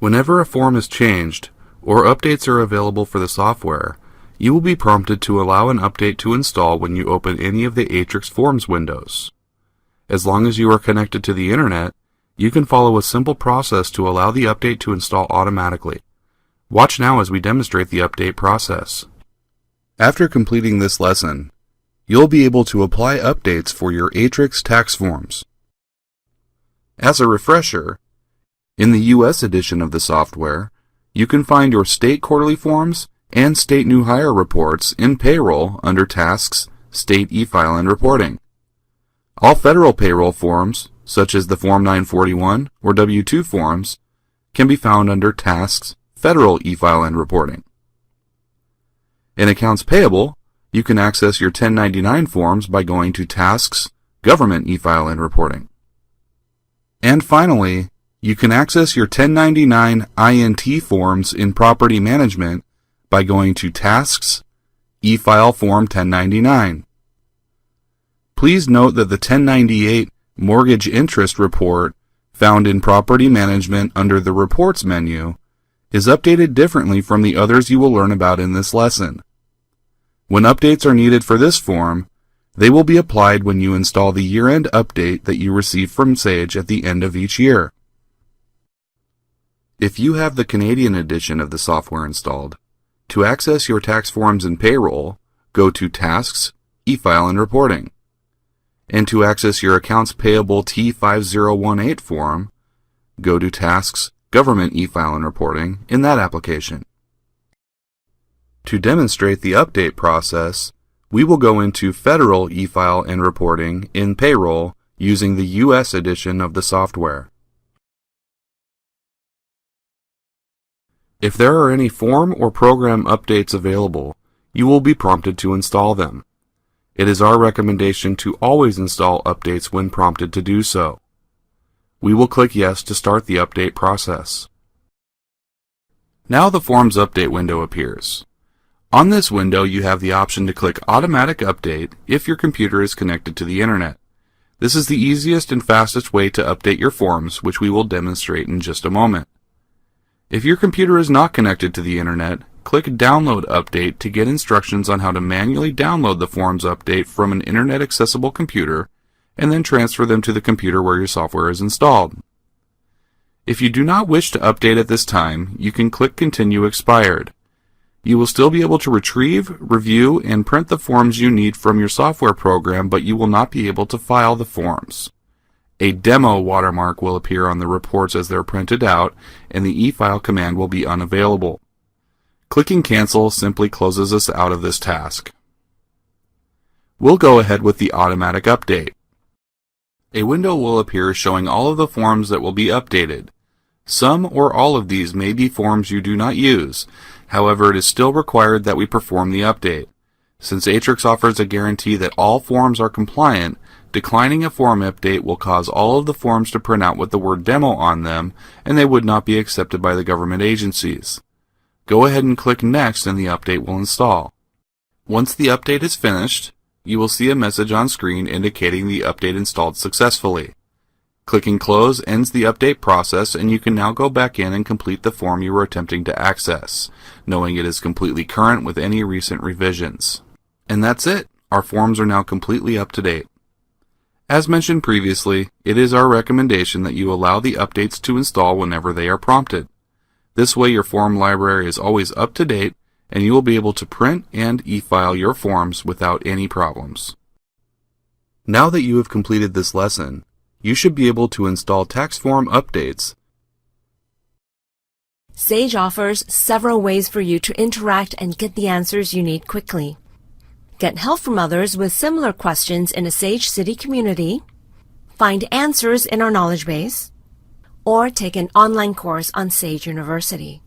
Whenever a form is changed, or updates are available for the software, you will be prompted to allow an update to install when you open any of the Atrix Forms windows. As long as you are connected to the Internet, you can follow a simple process to allow the update to install automatically. Watch now as we demonstrate the update process. After completing this lesson, you'll be able to apply updates for your Atrix tax forms. As a refresher, in the U.S. edition of the software, you can find your state quarterly forms and state new hire reports in Payroll under Tasks, State e-File and Reporting. All federal payroll forms, such as the Form 941 or W-2 forms, can be found under Tasks, Federal e-File and Reporting. In Accounts Payable, you can access your 1099 forms by going to Tasks, Government e-File and Reporting. And finally, you can access your 1099 INT forms in Property Management by going to Tasks, e-File Form 1099. Please note that the 1098 Mortgage Interest Report found in Property Management under the Reports menu is updated differently from the others you will learn about in this lesson. When updates are needed for this form, they will be applied when you install the year-end update that you receive from Sage at the end of each year. If you have the Canadian edition of the software installed, to access your tax forms in Payroll, go to Tasks, e-File and Reporting. And to access your Accounts Payable T5018 form, go to Tasks, Government e-File and Reporting in that application. To demonstrate the update process, we will go into Federal e-File and Reporting in Payroll using the U.S. edition of the software. If there are any form or program updates available, you will be prompted to install them. It is our recommendation to always install updates when prompted to do so. We will click Yes to start the update process. Now the Forms Update window appears. On this window, you have the option to click Automatic Update if your computer is connected to the Internet. This is the easiest and fastest way to update your forms, which we will demonstrate in just a moment. If your computer is not connected to the Internet, click Download Update to get instructions on how to manually download the Forms Update from an Internet-accessible computer and then transfer them to the computer where your software is installed. If you do not wish to update at this time, you can click Continue Expired. You will still be able to retrieve, review, and print the forms you need from your software program, but you will not be able to file the forms. A demo watermark will appear on the reports as they're printed out, and the e-file command will be unavailable. Clicking Cancel simply closes us out of this task. We'll go ahead with the automatic update. A window will appear showing all of the forms that will be updated. Some or all of these may be forms you do not use. However, it is still required that we perform the update. Since Atrix offers a guarantee that all forms are compliant, declining a form update will cause all of the forms to print out with the word demo on them, and they would not be accepted by the government agencies. Go ahead and click Next and the update will install. Once the update is finished, you will see a message on screen indicating the update installed successfully. Clicking Close ends the update process, and you can now go back in and complete the form you were attempting to access, knowing it is completely current with any recent revisions. And that's it! Our forms are now completely up to date. As mentioned previously, it is our recommendation that you allow the updates to install whenever they are prompted. This way your form library is always up to date, and you will be able to print and e-file your forms without any problems. Now that you have completed this lesson, you should be able to install tax form updates. Sage offers several ways for you to interact and get the answers you need quickly. Get help from others with similar questions in a Sage City community, find answers in our knowledge base, or take an online course on Sage University.